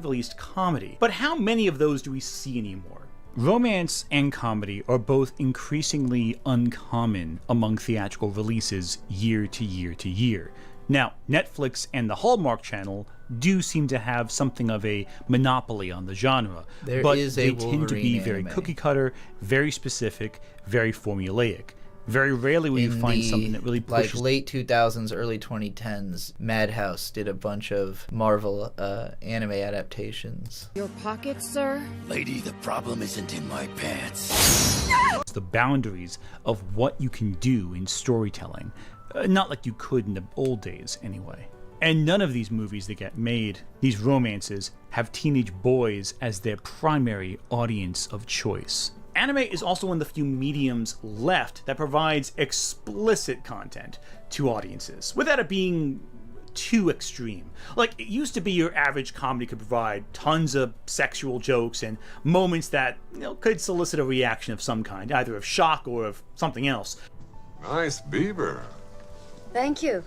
released comedy. But how many of those do we see anymore? Romance and comedy are both increasingly uncommon among theatrical releases year to year to year. Now, Netflix and the Hallmark Channel do seem to have something of a monopoly on the genre, but they tend to be very cookie cutter, very specific, very formulaic. Very rarely will you find something that really pushes... Like late 2000s, early 2010s, Madhouse did a bunch of Marvel anime adaptations. Your pocket, sir? Lady, the problem isn't in my pants. The boundaries of what you can do in storytelling. Not like you could in the old days, anyway. And none of these movies that get made, these romances, have teenage boys as their primary audience of choice. Anime is also one of the few mediums left that provides explicit content to audiences, without it being too extreme. Like, it used to be your average comedy could provide tons of sexual jokes and moments that, could solicit a reaction of some kind, either of shock or of something else. Nice beaver. Thank you.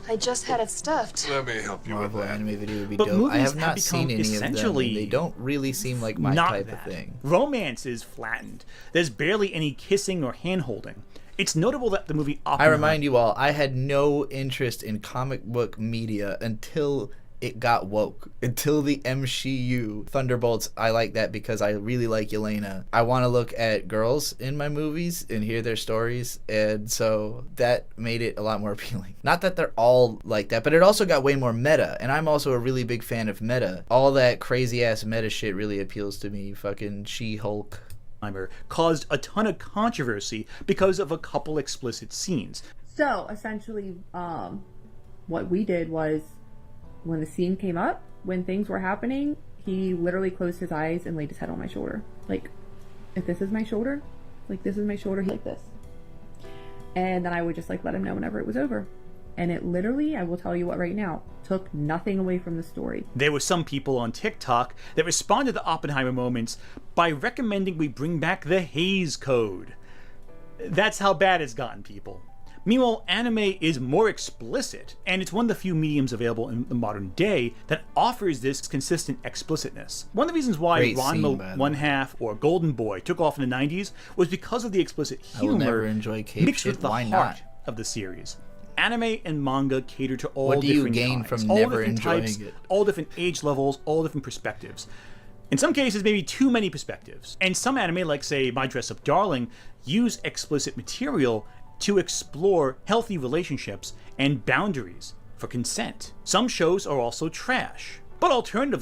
I just had it stuffed. Let me help you Marvel with that. anime video would be But dope. I have not movies seen any of them, and they don't really seem like my type of thing. Romance is flattened. There's barely any kissing or hand-holding. It's notable that the movie Oppenheimer... I remind you all, I had no interest in comic book media until it got woke. Until the MCU. Thunderbolts, I like that because I really like Yelena. I want to look at girls in my movies and hear their stories, and so that made it a lot more appealing. Not that they're all like that, but it also got way more meta, and I'm also a really big fan of meta. All that crazy-ass meta shit really appeals to me. Fucking She-Hulk. Caused a ton of controversy because of a couple explicit scenes. So, essentially, what we did was, when the scene came up, when things were happening, he literally closed his eyes and laid his head on my shoulder. Like, if this is my shoulder, this is my shoulder, he like this. And then I would just let him know whenever it was over. And it literally, I will tell you what right now, took nothing away from the story. There were some people on TikTok that responded to Oppenheimer moments by recommending we bring back the Hays Code. That's how bad it's gotten, people. Meanwhile, anime is more explicit, and it's one of the few mediums available in the modern day that offers this consistent explicitness. One of the reasons why Ranma One Half or Golden Boy took off in the 90s was because of the explicit humor mixed with the heart of the series. Anime and manga cater to all different kinds, all different types, all different age levels, all different perspectives. In some cases, maybe too many perspectives. And some anime, like say My Dress Up Darling, use explicit material to explore healthy relationships and boundaries for consent. Some shows are also trash, but alternatively,